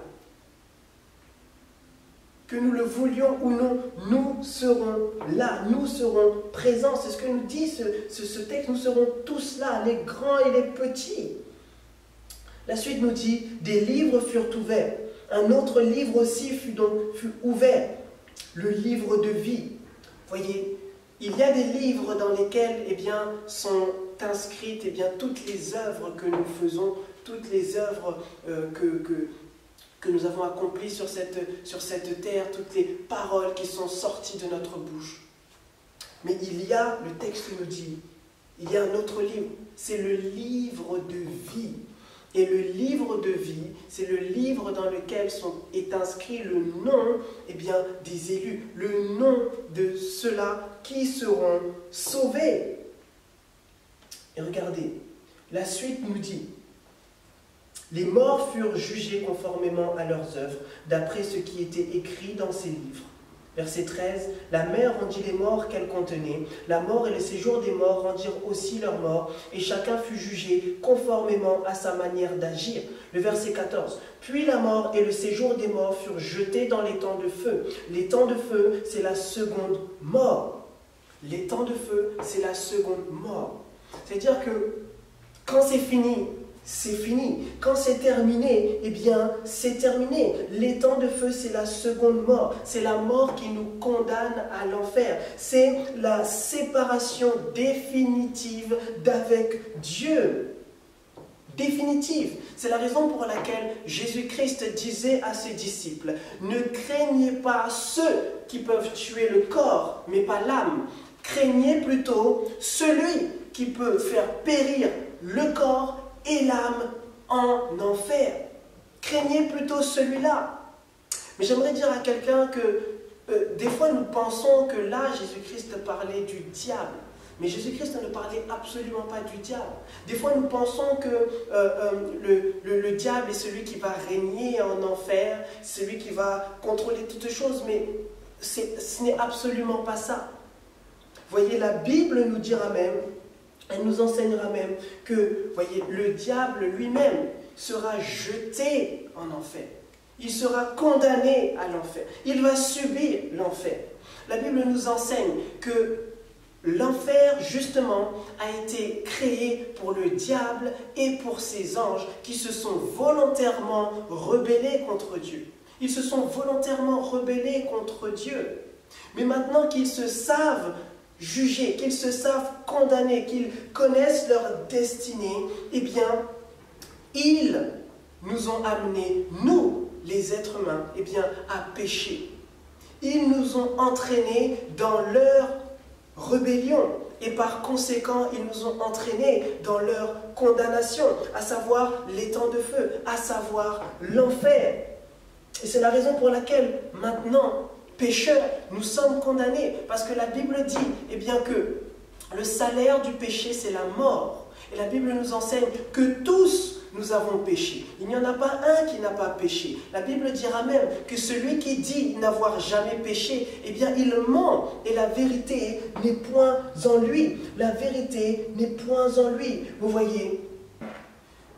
Que nous le voulions ou non, nous serons là, nous serons présents. C'est ce que nous dit ce texte, nous serons tous là, les grands et les petits. La suite nous dit, des livres furent ouverts. Un autre livre aussi fut ouvert, le livre de vie. Que il y a des livres dans lesquels sont inscrites toutes les œuvres que nous faisons, toutes les œuvres que nous avons accomplies sur cette terre, toutes les paroles qui sont sorties de notre bouche. Mais il y a, le texte nous dit, il y a un autre livre, c'est le livre de vie. Et le livre de vie, c'est le livre dans lequel est inscrit le nom des élus, le nom de ceux-là qui seront sauvés. Et regardez, la suite nous dit, les morts furent jugés conformément à leurs œuvres, d'après ce qui était écrit dans ces livres. Verset 13, la mer rendit les morts qu'elle contenait, la mort et le séjour des morts rendirent aussi leurs morts, et chacun fut jugé conformément à sa manière d'agir. Le verset 14, puis la mort et le séjour des morts furent jetés dans les temps de feu. Les temps de feu, c'est la seconde mort. Les temps de feu, c'est la seconde mort. C'est-à-dire que quand c'est fini, c'est fini. Quand c'est terminé, c'est terminé. Les temps de feu, c'est la seconde mort. C'est la mort qui nous condamne à l'enfer. C'est la séparation définitive d'avec Dieu. Définitive. C'est la raison pour laquelle Jésus-Christ disait à ses disciples, ne craignez pas ceux qui peuvent tuer le corps, mais pas l'âme. Craignez plutôt celui qui peut faire périr le corps et l'âme en enfer. Craignez plutôt celui-là. Mais j'aimerais dire à quelqu'un que des fois nous pensons que là Jésus-Christ parlait du diable. Mais Jésus-Christ ne parlait absolument pas du diable. Des fois nous pensons que le diable est celui qui va régner en enfer, celui qui va contrôler toutes choses, mais ce n'est absolument pas ça. Voyez, la Bible nous dira même, elle nous enseignera même que, voyez, le diable lui-même sera jeté en enfer. Il sera condamné à l'enfer. Il va subir l'enfer. La Bible nous enseigne que l'enfer, justement, a été créé pour le diable et pour ses anges qui se sont volontairement rebellés contre Dieu. Ils se sont volontairement rebellés contre Dieu. Mais maintenant qu'ils se savent jugés, qu'ils se savent condamnés, qu'ils connaissent leur destinée, ils nous ont amenés, nous, les êtres humains, à pécher. Ils nous ont entraînés dans leur rébellion et par conséquent, ils nous ont entraînés dans leur condamnation, à savoir les temps de feu, à savoir l'enfer. Et c'est la raison pour laquelle maintenant, pécheurs, nous sommes condamnés, parce que la Bible dit que le salaire du péché, c'est la mort. Et la Bible nous enseigne que tous nous avons péché. Il n'y en a pas un qui n'a pas péché. La Bible dira même que celui qui dit n'avoir jamais péché, il ment, et la vérité n'est point en lui. La vérité n'est point en lui. Vous voyez,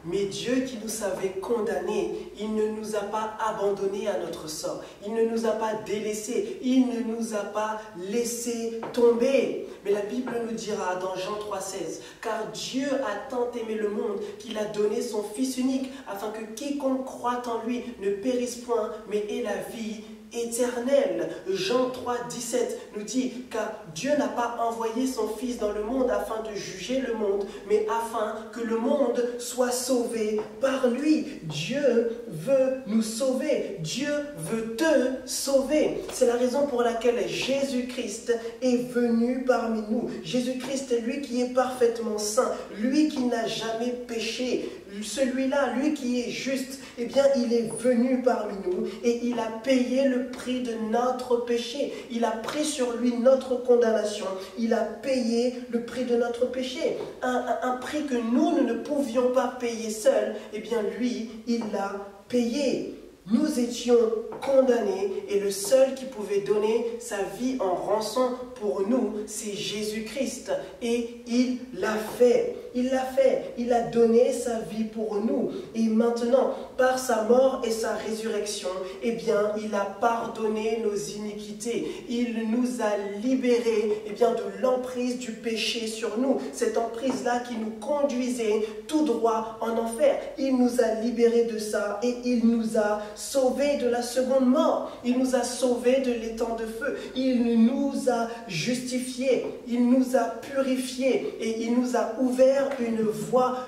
Mais Dieu qui nous savait condamnés, il ne nous a pas abandonnés à notre sort. Il ne nous a pas délaissés. Il ne nous a pas laissés tomber. Mais la Bible nous dira dans Jean 3,16, « Car Dieu a tant aimé le monde qu'il a donné son Fils unique, afin que quiconque croit en lui ne périsse point, mais ait la vie éternelle. » Jean 3,17 nous dit, « Car Dieu n'a pas envoyé son Fils dans le monde afin de juger le monde, mais afin que le monde soit sauvé par lui. » Dieu veut nous sauver. Dieu veut te sauver. C'est la raison pour laquelle Jésus-Christ est venu parmi nous. Jésus-Christ est lui qui est parfaitement saint, lui qui n'a jamais péché. Celui-là, lui qui est juste, eh bien, il est venu parmi nous et il a payé le prix de notre péché. Il a pris sur lui notre condamnation. Il a payé le prix de notre péché. Un prix que nous ne pouvions pas payer seuls, eh bien, lui, il l'a payé. Nous étions condamnés et le seul qui pouvait donner sa vie en rançon pour nous, c'est Jésus-Christ. Et il l'a fait. Il l'a fait. Il a donné sa vie pour nous. Et maintenant, par sa mort et sa résurrection, eh bien, il a pardonné nos iniquités. Il nous a libérés, eh bien, de l'emprise du péché sur nous. Cette emprise-là qui nous conduisait tout droit en enfer. Il nous a libérés de ça et il nous a sauvés de la seconde mort. Il nous a sauvés de l'étang de feu. Il nous a justifiés. Il nous a purifiés et il nous a ouvert une voie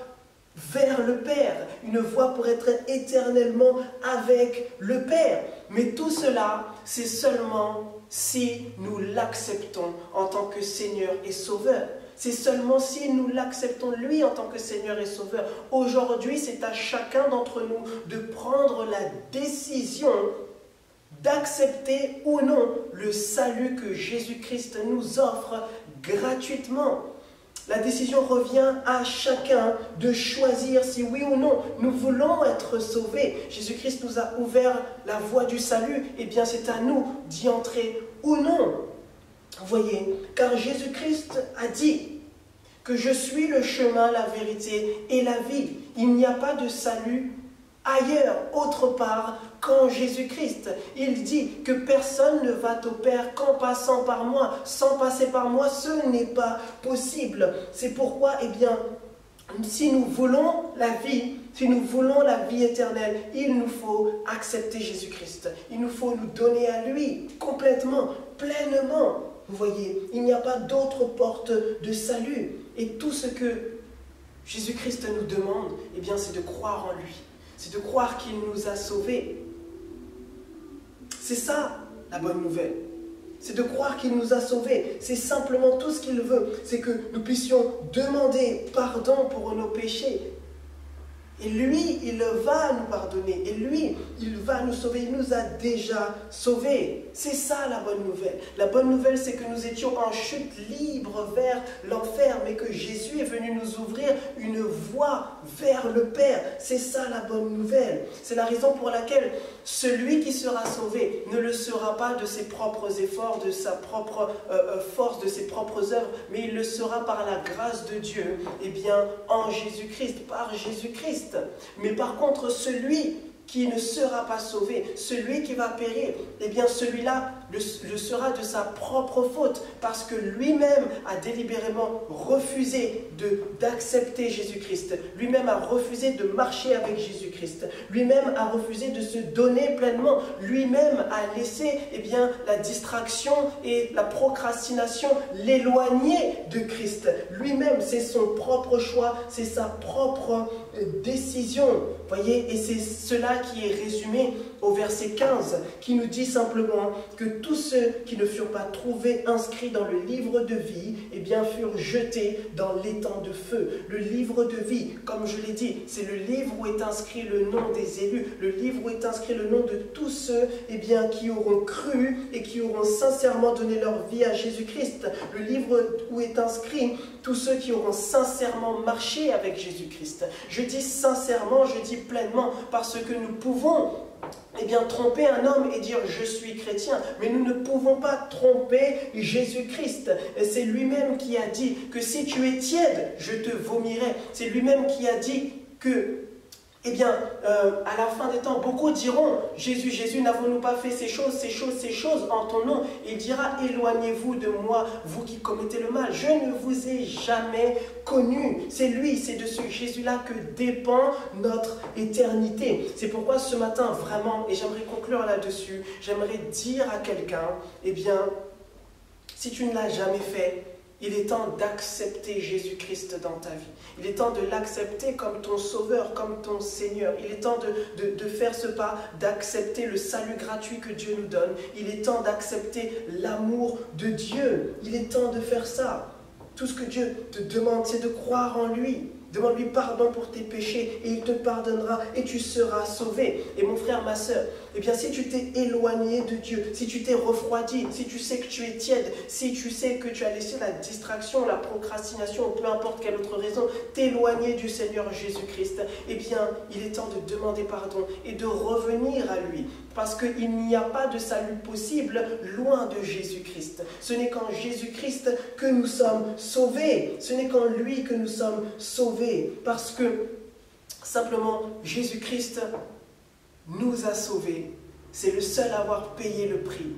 vers le Père, une voie pour être éternellement avec le Père. Mais tout cela, c'est seulement si nous l'acceptons en tant que Seigneur et Sauveur. C'est seulement si nous l'acceptons lui en tant que Seigneur et Sauveur. Aujourd'hui, c'est à chacun d'entre nous de prendre la décision d'accepter ou non le salut que Jésus-Christ nous offre gratuitement. La décision revient à chacun de choisir si oui ou non nous voulons être sauvés. Jésus-Christ nous a ouvert la voie du salut. Eh bien, c'est à nous d'y entrer ou non. Vous voyez, car Jésus-Christ a dit que je suis le chemin, la vérité et la vie. Il n'y a pas de salut ailleurs, autre part qu'en Jésus-Christ. Il dit que personne ne va au Père qu'en passant par moi. Sans passer par moi, ce n'est pas possible. C'est pourquoi, eh bien, si nous voulons la vie, si nous voulons la vie éternelle, il nous faut accepter Jésus-Christ. Il nous faut nous donner à lui complètement, pleinement. Vous voyez, il n'y a pas d'autre porte de salut. Et tout ce que Jésus-Christ nous demande, eh bien, c'est de croire en lui. C'est de croire qu'il nous a sauvés. C'est ça, la bonne nouvelle. C'est de croire qu'il nous a sauvés. C'est simplement tout ce qu'il veut. C'est que nous puissions demander pardon pour nos péchés. Et lui, il va nous pardonner. Et lui, il va nous sauver. Il nous a déjà sauvés. C'est ça la bonne nouvelle. La bonne nouvelle, c'est que nous étions en chute libre vers l'enfer, mais que Jésus est venu nous ouvrir une voie vers le Père. C'est ça la bonne nouvelle. C'est la raison pour laquelle celui qui sera sauvé ne le sera pas de ses propres efforts, de sa propre force, de ses propres œuvres, mais il le sera par la grâce de Dieu, eh bien, en Jésus-Christ, par Jésus-Christ. Mais par contre, celui qui ne sera pas sauvé, celui qui va périr, eh bien celui-là le sera de sa propre faute, parce que lui-même a délibérément refusé d'accepter Jésus-Christ, lui-même a refusé de marcher avec Jésus-Christ, lui-même a refusé de se donner pleinement, lui-même a laissé eh bien, la distraction et la procrastination l'éloigner de Christ. Lui-même, c'est son propre choix, c'est sa propre décision. Voyez, et c'est cela qui est résumé au verset 15, qui nous dit simplement que tous ceux qui ne furent pas trouvés inscrits dans le livre de vie, eh bien, furent jetés dans l'étang de feu. Le livre de vie, comme je l'ai dit, c'est le livre où est inscrit le nom des élus, le livre où est inscrit le nom de tous ceux eh bien, qui auront cru et qui auront sincèrement donné leur vie à Jésus-Christ. Le livre où est inscrit tous ceux qui auront sincèrement marché avec Jésus-Christ. Je dis sincèrement, je dis pleinement, parce que nous pouvons eh bien, tromper un homme et dire « je suis chrétien », mais nous ne pouvons pas tromper Jésus-Christ. C'est lui-même qui a dit que si tu es tiède, je te vomirai. C'est lui-même qui a dit que eh bien, à la fin des temps, beaucoup diront, Jésus, Jésus, n'avons-nous pas fait ces choses en ton nom? Il dira, éloignez-vous de moi, vous qui commettez le mal. Je ne vous ai jamais connu. C'est lui, c'est de ce Jésus-là que dépend notre éternité. C'est pourquoi ce matin, vraiment, et j'aimerais conclure là-dessus, j'aimerais dire à quelqu'un, eh bien, si tu ne l'as jamais fait, il est temps d'accepter Jésus-Christ dans ta vie. Il est temps de l'accepter comme ton sauveur, comme ton Seigneur. Il est temps de faire ce pas, d'accepter le salut gratuit que Dieu nous donne. Il est temps d'accepter l'amour de Dieu. Il est temps de faire ça. Tout ce que Dieu te demande, c'est de croire en lui. Demande-lui pardon pour tes péchés et il te pardonnera et tu seras sauvé. Et mon frère, ma soeur, eh bien si tu t'es éloigné de Dieu, si tu t'es refroidi, si tu sais que tu es tiède, si tu sais que tu as laissé la distraction, la procrastination, ou peu importe quelle autre raison, t'éloigner du Seigneur Jésus-Christ, eh bien il est temps de demander pardon et de revenir à lui. Parce qu'il n'y a pas de salut possible loin de Jésus-Christ. Ce n'est qu'en Jésus-Christ que nous sommes sauvés. Ce n'est qu'en lui que nous sommes sauvés. Parce que simplement Jésus-Christ nous a sauvés. C'est le seul à avoir payé le prix.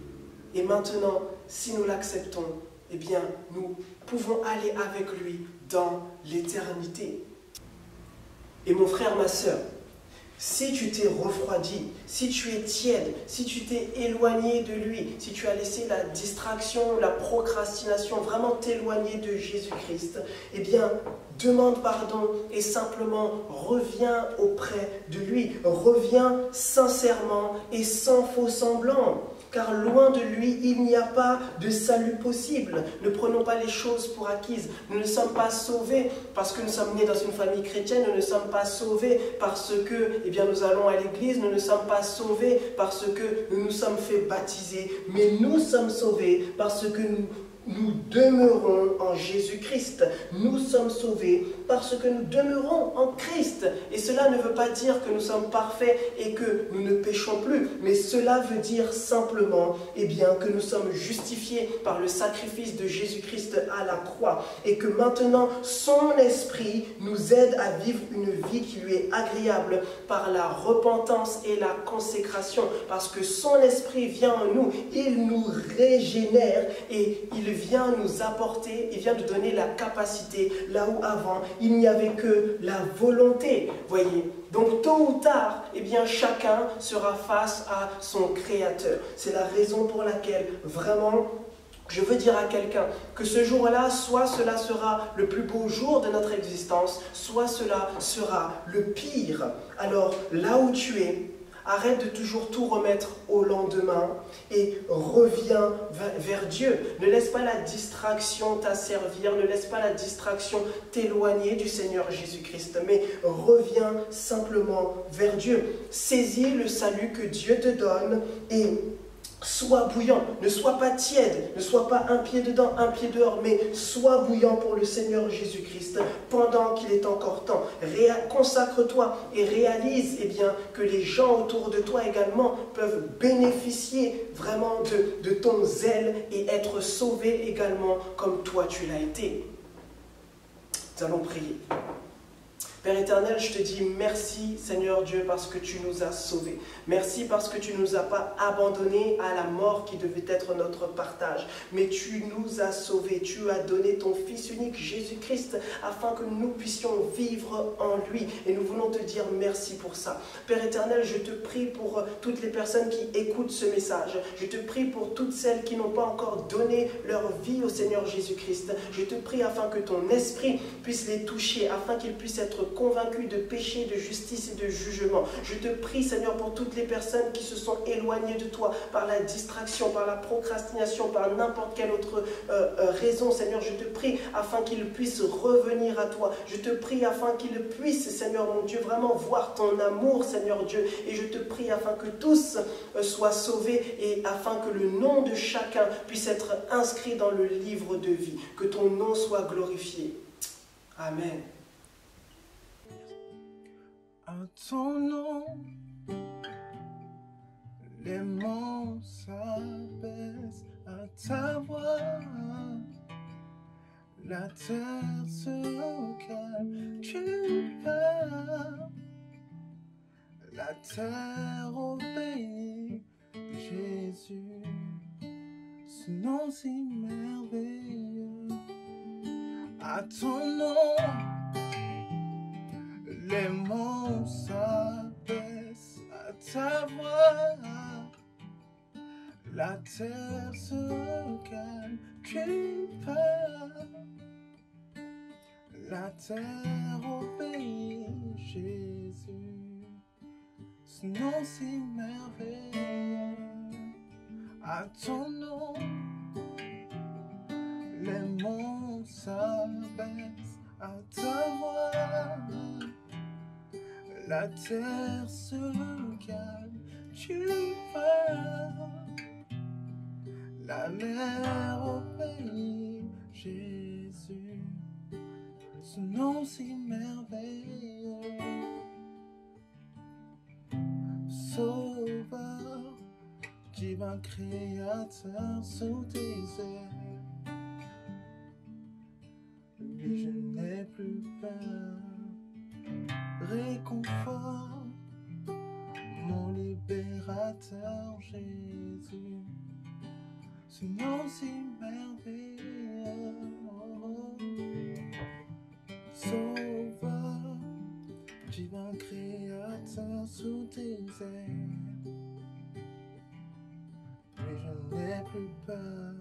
Et maintenant, si nous l'acceptons, eh bien, nous pouvons aller avec lui dans l'éternité. Et mon frère, ma soeur, si tu t'es refroidi, si tu es tiède, si tu t'es éloigné de lui, si tu as laissé la distraction, la procrastination, vraiment t'éloigner de Jésus-Christ, eh bien, demande pardon et simplement reviens auprès de lui. Reviens sincèrement et sans faux semblant. Car loin de lui, il n'y a pas de salut possible. Ne prenons pas les choses pour acquises. Nous ne sommes pas sauvés parce que nous sommes nés dans une famille chrétienne. Nous ne sommes pas sauvés parce que eh bien, nous allons à l'église. Nous ne sommes pas sauvés parce que nous nous sommes fait baptiser. Mais nous sommes sauvés parce que nous demeurons en Jésus-Christ. Nous sommes sauvés parce que nous demeurons en Christ. Et cela ne veut pas dire que nous sommes parfaits et que nous ne péchons plus, mais cela veut dire simplement eh bien, que nous sommes justifiés par le sacrifice de Jésus-Christ à la croix et que maintenant son esprit nous aide à vivre une vie qui lui est agréable par la repentance et la consécration, parce que son esprit vient en nous, il nous régénère et il vient nous apporter, il vient nous donner la capacité là où avant il n'y avait que la volonté, voyez. Donc tôt ou tard, eh bien chacun sera face à son Créateur. C'est la raison pour laquelle vraiment je veux dire à quelqu'un que ce jour-là, soit cela sera le plus beau jour de notre existence, soit cela sera le pire. Alors là où tu es, arrête de toujours tout remettre au lendemain et reviens vers Dieu. Ne laisse pas la distraction t'asservir, ne laisse pas la distraction t'éloigner du Seigneur Jésus-Christ, mais reviens simplement vers Dieu. Saisis le salut que Dieu te donne et sois bouillant, ne sois pas tiède, ne sois pas un pied dedans, un pied dehors, mais sois bouillant pour le Seigneur Jésus-Christ pendant qu'il est encore temps. Consacre-toi et réalise eh bien, que les gens autour de toi également peuvent bénéficier vraiment de ton zèle et être sauvés également comme toi tu l'as été. Nous allons prier. Père éternel, je te dis merci Seigneur Dieu parce que tu nous as sauvés. Merci parce que tu ne nous as pas abandonnés à la mort qui devait être notre partage. Mais tu nous as sauvés, tu as donné ton Fils unique Jésus-Christ afin que nous puissions vivre en lui. Et nous voulons te dire merci pour ça. Père éternel, je te prie pour toutes les personnes qui écoutent ce message. Je te prie pour toutes celles qui n'ont pas encore donné leur vie au Seigneur Jésus-Christ. Je te prie afin que ton esprit puisse les toucher, afin qu'ils puissent être convaincus de péché, de justice et de jugement. Je te prie, Seigneur, pour toutes les personnes qui se sont éloignées de toi par la distraction, par la procrastination, par n'importe quelle autre raison, Seigneur. Je te prie afin qu'ils puissent revenir à toi. Je te prie afin qu'ils puissent, Seigneur mon Dieu, vraiment voir ton amour, Seigneur Dieu. Et je te prie afin que tous soient sauvés et afin que le nom de chacun puisse être inscrit dans le livre de vie. Que ton nom soit glorifié. Amen. À ton nom, les monts s'abaissent à ta voix, la terre se calme, tu parles, la terre obéit, Jésus, ce nom si merveilleux. À ton nom, les monts s'abaissent, à ta voix, la terre se calme, tu parles. La terre obéit, Jésus, ce nom si merveilleux. À ton nom, les monts s'abaissent, à ta voix, la terre se calme, tu parles. La mer obéit, Jésus, ce nom si merveilleux. Sauveur, divin créateur sous tes ailes, oui, je n'ai plus peur. Réconfort, mon libérateur Jésus, ce nom si merveilleux. Sauveur, divin créateur sous tes ailes, mais je n'ai plus peur.